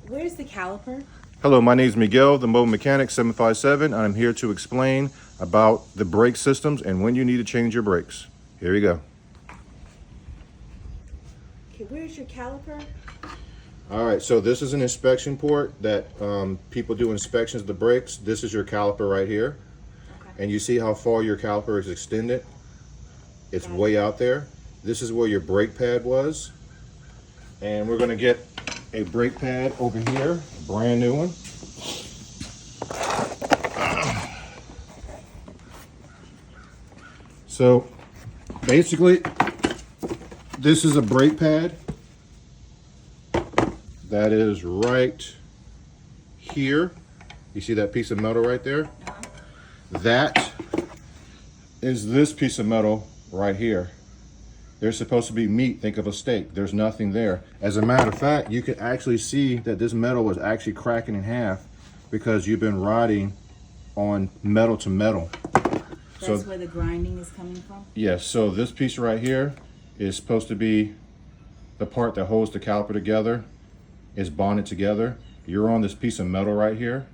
Where's the caliper? Hello, my name is Miguel, the Mobile Mechanic 757, and I'm here to explain about the brake systems and when you need to change your brakes. Here we go. Okay, where's your caliper? All right, so this is an inspection port that people do inspections of the brakes. This is your caliper right here. Okay. And you see how far your caliper is extended? It's way out there. This is where your brake pad was. And we're gonna get a brake pad over here, a brand new one. So basically, this is a brake pad that is right here. You see that piece of metal right there? That is this piece of metal right here. There's supposed to be meat. Think of a steak. There's nothing there. As a matter of fact, you can actually see that this metal was actually cracking in half because you've been riding on metal to metal. That's where the grinding is coming from? Yes, so this piece right here is supposed to be the part that holds the caliper together. It's bonded together. You're on this piece of metal right here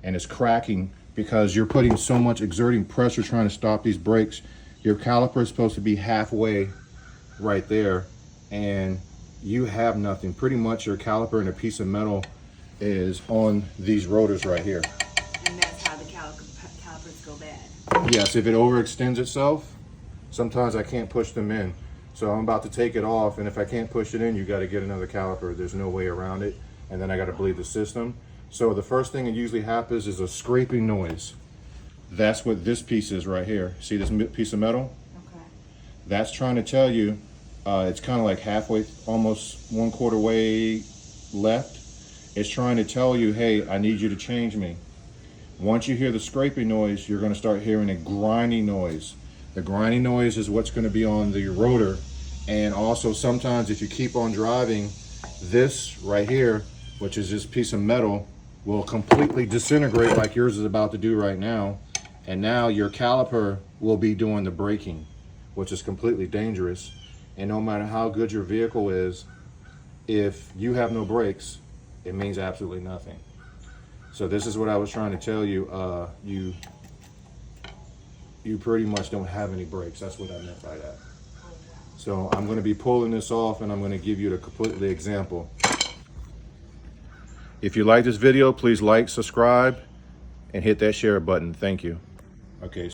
and it's cracking because you're putting so much exerting pressure trying to stop these brakes. Your caliper is supposed to be halfway right there and you have nothing. Pretty much your caliper and a piece of metal is on these rotors right here. And that's how the calipers go bad. Yes, if it overextends itself, sometimes I can't push them in. So I'm about to take it off, and if I can't push it in, you got to get another caliper. There's no way around it, and then I got to bleed the system. So the first thing that usually happens is a scraping noise. That's what this piece is right here. See this piece of metal? Okay. That's trying to tell you, it's kind of like halfway, almost 1/4 way left. It's trying to tell you, hey, I need you to change me. Once you hear the scraping noise, you're going to start hearing a grinding noise. The grinding noise is what's going to be on the rotor. And also sometimes if you keep on driving, this right here, which is this piece of metal, will completely disintegrate like yours is about to do right now. And now your caliper will be doing the braking, which is completely dangerous. And no matter how good your vehicle is, if you have no brakes, it means absolutely nothing. So this is what I was trying to tell you. You pretty much don't have any brakes. That's what I meant by that. So I'm going to be pulling this off and I'm going to give you the complete example. If you like this video, please like, subscribe, and hit that share button. Thank you. Okay.